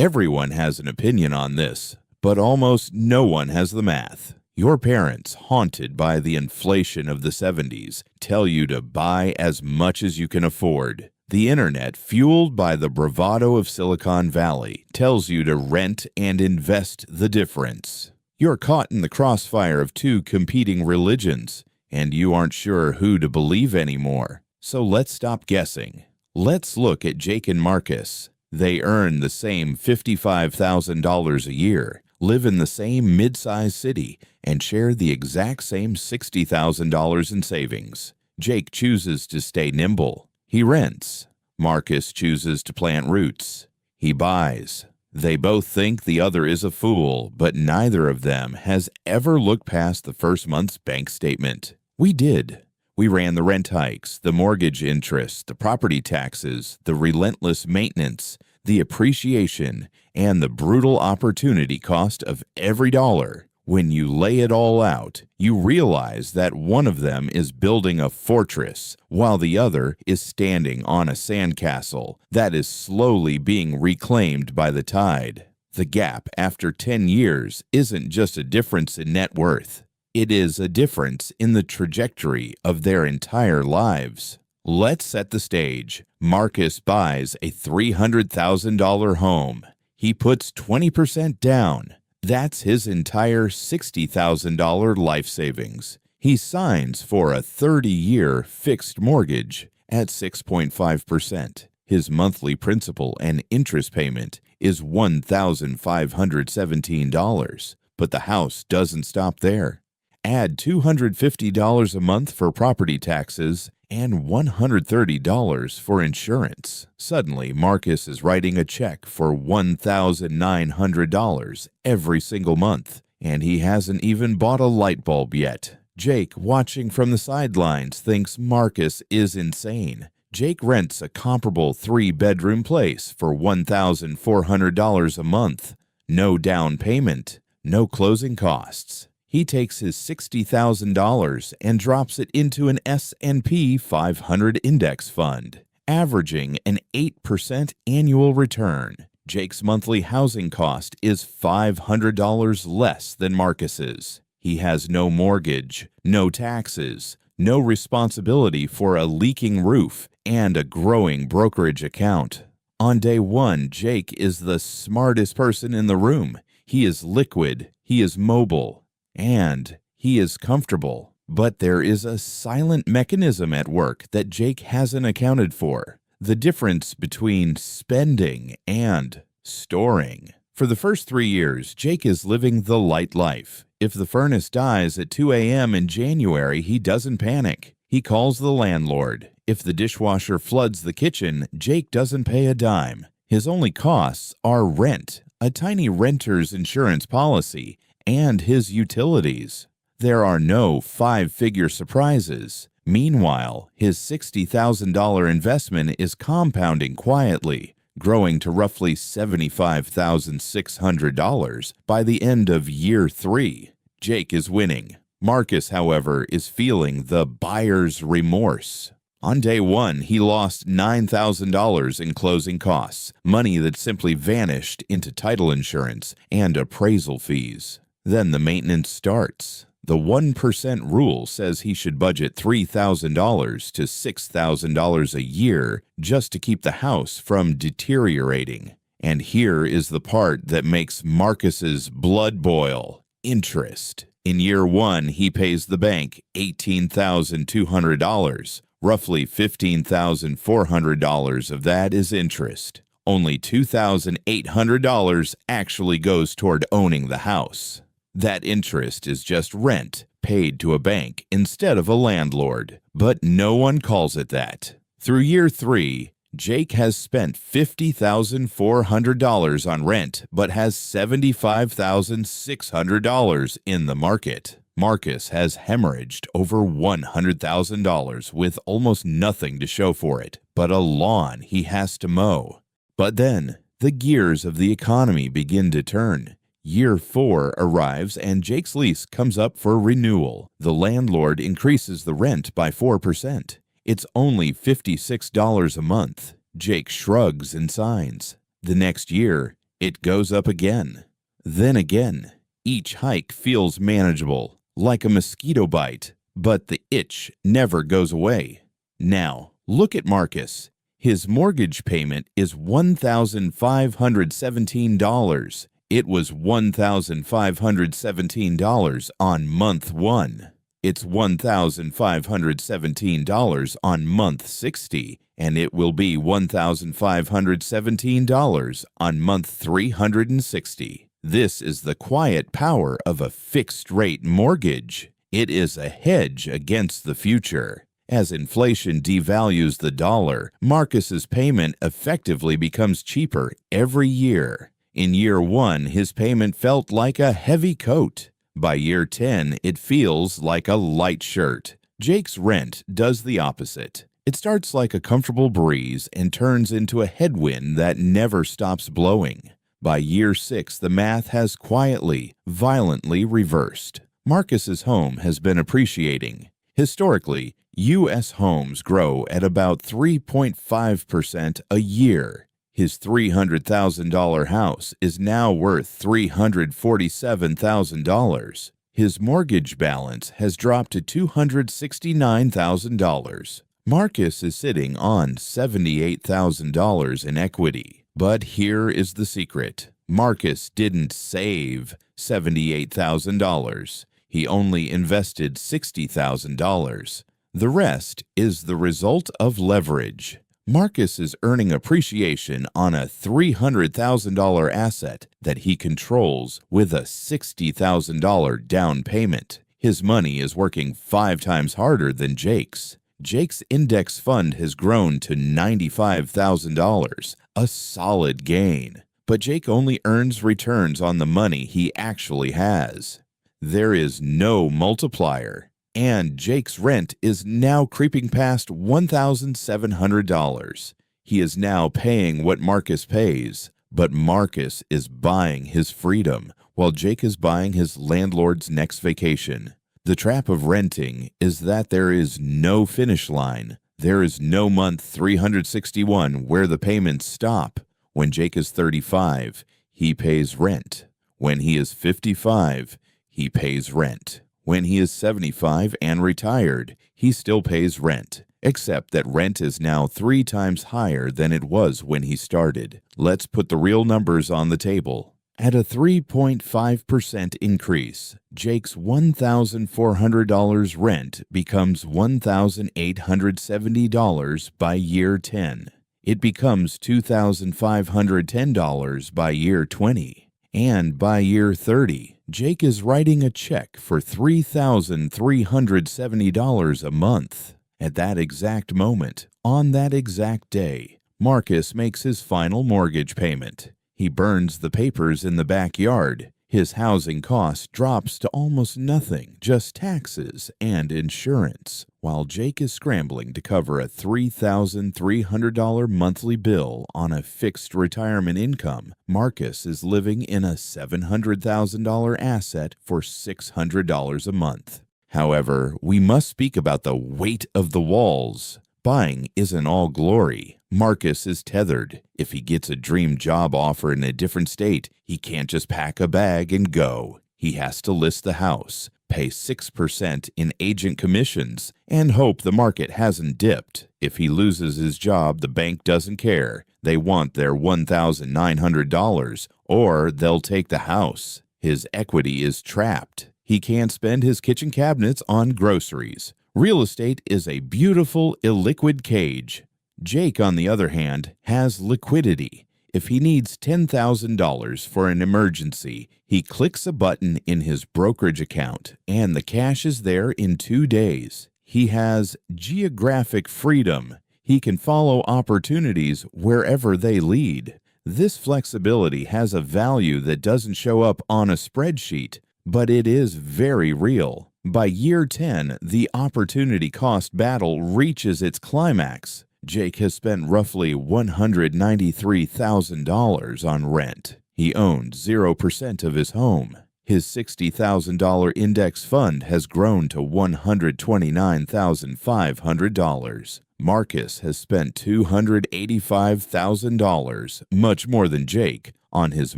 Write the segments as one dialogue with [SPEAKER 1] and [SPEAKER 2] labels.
[SPEAKER 1] Everyone has an opinion on this, but almost no one has the math. Your parents, haunted by the inflation of the 70s, tell you to buy as much as you can afford. The internet, fueled by the bravado of Silicon Valley, tells you to rent and invest the difference. You're caught in the crossfire of two competing religions, and you aren't sure who to believe anymore. So let's stop guessing. Let's look at Jake and Marcus. They earn the same $55,000 a year, live in the same mid-sized city, and share the exact same $60,000 in savings. Jake chooses to stay nimble. He rents. Marcus chooses to plant roots. He buys. They both think the other is a fool, but neither of them has ever looked past the first month's bank statement. We did. We ran the rent hikes, the mortgage interest, the property taxes, the relentless maintenance, the appreciation, and the brutal opportunity cost of every dollar. When you lay it all out, you realize that one of them is building a fortress, while the other is standing on a sandcastle that is slowly being reclaimed by the tide. The gap after 10 years isn't just a difference in net worth. It is a difference in the trajectory of their entire lives. Let's set the stage. Marcus buys a $300,000 home. He puts 20% down. That's his entire $60,000 life savings. He signs for a 30-year fixed mortgage at 6.5%. His monthly principal and interest payment is $1,517. But the house doesn't stop there. Add $250 a month for property taxes and $130 for insurance. Suddenly, Marcus is writing a check for $1,900 every single month, and he hasn't even bought a light bulb yet. Jake, watching from the sidelines, thinks Marcus is insane. Jake rents a comparable 3-bedroom place for $1,400 a month. No down payment, no closing costs. He takes his $60,000 and drops it into an S&P 500 index fund, averaging an 8% annual return. Jake's monthly housing cost is $500 less than Marcus's. He has no mortgage, no taxes, no responsibility for a leaking roof, and a growing brokerage account. On day one, Jake is the smartest person in the room. He is liquid, he is mobile, and he is comfortable. But there is a silent mechanism at work that Jake hasn't accounted for. The difference between spending and storing. For the first 3 years, Jake is living the light life. If the furnace dies at 2 a.m. in January, he doesn't panic. He calls the landlord. If the dishwasher floods the kitchen, Jake doesn't pay a dime. His only costs are rent, a tiny renter's insurance policy, and his utilities. There are no 5-figure surprises. Meanwhile, his $60,000 investment is compounding quietly, growing to roughly $75,600 by the end of year 3. Jake is winning. Marcus, however, is feeling the buyer's remorse. On day 1, he lost $9,000 in closing costs, money that simply vanished into title insurance and appraisal fees. Then the maintenance starts. The 1% rule says he should budget $3,000 to $6,000 a year just to keep the house from deteriorating. And here is the part that makes Marcus's blood boil: interest. In year 1, he pays the bank $18,200. Roughly $15,400 of that is interest. Only $2,800 actually goes toward owning the house. That interest is just rent paid to a bank instead of a landlord, but no one calls it that. Through year 3, Jake has spent $50,400 on rent, but has $75,600 in the market. Marcus has hemorrhaged over $100,000 with almost nothing to show for it, but a lawn he has to mow. But then, the gears of the economy begin to turn. Year 4 arrives and Jake's lease comes up for renewal. The landlord increases the rent by 4%. It's only $56 a month. Jake shrugs and signs. The next year, It goes up again. Then again. Each hike feels manageable, like a mosquito bite, but the itch never goes away. Now, look at Marcus. His mortgage payment is $1,517. It was $1,517 on month 1. It's $1,517 on month 60, and it will be $1,517 on month 360. This is the quiet power of a fixed-rate mortgage. It is a hedge against the future. As inflation devalues the dollar, Marcus's payment effectively becomes cheaper every year. In year 1, his payment felt like a heavy coat. By year 10, it feels like a light shirt. Jake's rent does the opposite. It starts like a comfortable breeze and turns into a headwind that never stops blowing. By year 6, the math has quietly, violently reversed. Marcus's home has been appreciating. Historically, U.S. homes grow at about 3.5% a year. His $300,000 house is now worth $347,000. His mortgage balance has dropped to $269,000. Marcus is sitting on $78,000 in equity. But here is the secret. Marcus didn't save $78,000. He only invested $60,000. The rest is the result of leverage. Marcus is earning appreciation on a $300,000 asset that he controls with a $60,000 down payment. His money is working 5 times harder than Jake's. Jake's index fund has grown to $95,000, a solid gain. But Jake only earns returns on the money he actually has. There is no multiplier. And Jake's rent is now creeping past $1,700. He is now paying what Marcus pays, but Marcus is buying his freedom, while Jake is buying his landlord's next vacation. The trap of renting is that there is no finish line. There is no month 361 where the payments stop. When Jake is 35, he pays rent. When he is 55, he pays rent. When he is 75 and retired, he still pays rent, except that rent is now 3 times higher than it was when he started. Let's put the real numbers on the table. At a 3.5% increase, Jake's $1,400 rent becomes $1,870 by year 10. It becomes $2,510 by year 20. And by year 30, Jake is writing a check for $3,370 a month. At that exact moment, on that exact day, Marcus makes his final mortgage payment. He burns the papers in the backyard. His housing cost drops to almost nothing, just taxes and insurance, while Jake is scrambling to cover a $3,300 monthly bill on a fixed retirement income. Marcus is living in a $700,000 asset for $600 a month. However, we must speak about the weight of the walls. Buying isn't all glory. Marcus is tethered. If he gets a dream job offer in a different state, he can't just pack a bag and go. He has to list the house, pay 6% in agent commissions, and hope the market hasn't dipped. If he loses his job, the bank doesn't care. They want their $1,900, or they'll take the house. His equity is trapped. He can't spend his kitchen cabinets on groceries. Real estate is a beautiful, illiquid cage. Jake, on the other hand, has liquidity. If he needs $10,000 for an emergency, he clicks a button in his brokerage account, and the cash is there in 2 days. He has geographic freedom. He can follow opportunities wherever they lead. This flexibility has a value that doesn't show up on a spreadsheet, but it is very real. By year 10, the opportunity cost battle reaches its climax. Jake has spent roughly $193,000 on rent. He owned 0% of his home. His $60,000 index fund has grown to $129,500. Marcus has spent $285,000, much more than Jake, on his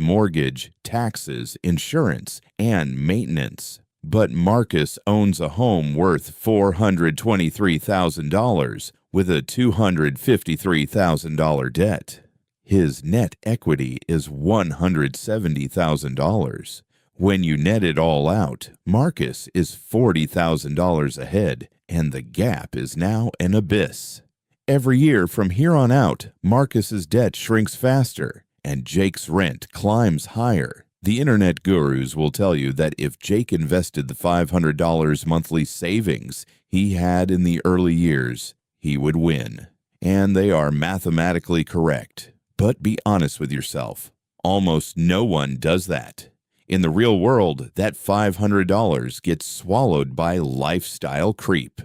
[SPEAKER 1] mortgage, taxes, insurance, and maintenance. But Marcus owns a home worth $423,000 with a $253,000 debt. His net equity is $170,000. When you net it all out, Marcus is $40,000 ahead, and the gap is now an abyss. Every year from here on out, Marcus's debt shrinks faster, and Jake's rent climbs higher. The internet gurus will tell you that if Jake invested the $500 monthly savings he had in the early years, he would win. And they are mathematically correct. But be honest with yourself. Almost no one does that. In the real world, that $500 gets swallowed by lifestyle creep.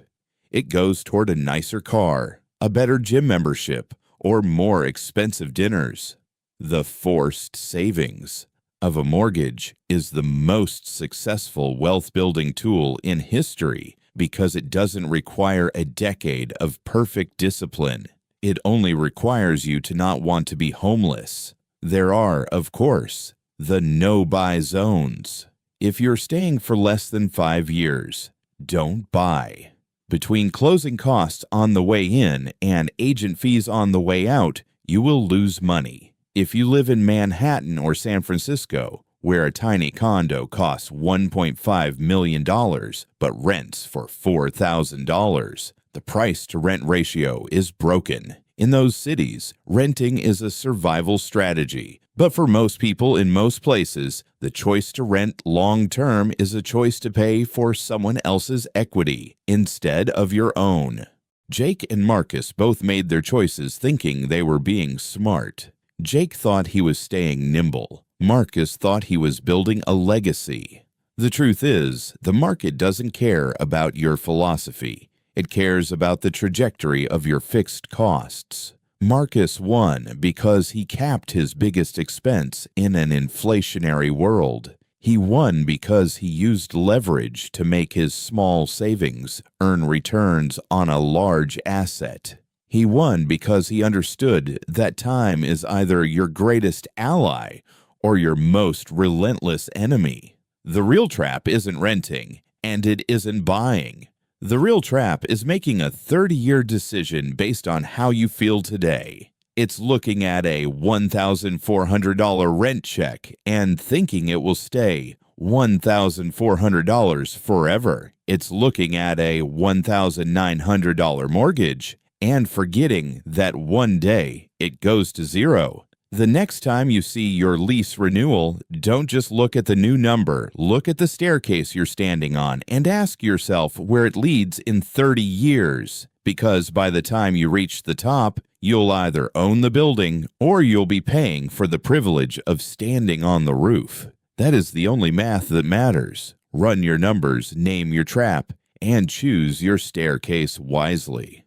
[SPEAKER 1] It goes toward a nicer car, a better gym membership, or more expensive dinners. The forced savings of a mortgage is the most successful wealth-building tool in history because it doesn't require a decade of perfect discipline. It only requires you to not want to be homeless. There are, of course, the no-buy zones. If you're staying for less than 5 years, don't buy. Between closing costs on the way in and agent fees on the way out, you will lose money. If you live in Manhattan or San Francisco, where a tiny condo costs $1.5 million but rents for $4,000, the price-to-rent ratio is broken. In those cities, renting is a survival strategy. But for most people in most places, the choice to rent long-term is a choice to pay for someone else's equity instead of your own. Jake and Marcus both made their choices thinking they were being smart. Jake thought he was staying nimble. Marcus thought he was building a legacy. The truth is, the market doesn't care about your philosophy. It cares about the trajectory of your fixed costs. Marcus won because he capped his biggest expense in an inflationary world. He won because he used leverage to make his small savings earn returns on a large asset. He won because he understood that time is either your greatest ally or your most relentless enemy. The real trap isn't renting, and it isn't buying. The real trap is making a 30-year decision based on how you feel today. It's looking at a $1,400 rent check and thinking it will stay $1,400 forever. It's looking at a $1,900 mortgage and forgetting that one day it goes to zero. The next time you see your lease renewal, don't just look at the new number. Look at the staircase you're standing on and ask yourself where it leads in 30 years. Because by the time you reach the top, you'll either own the building or you'll be paying for the privilege of standing on the roof. That is the only math that matters. Run your numbers, name your trap, and choose your staircase wisely.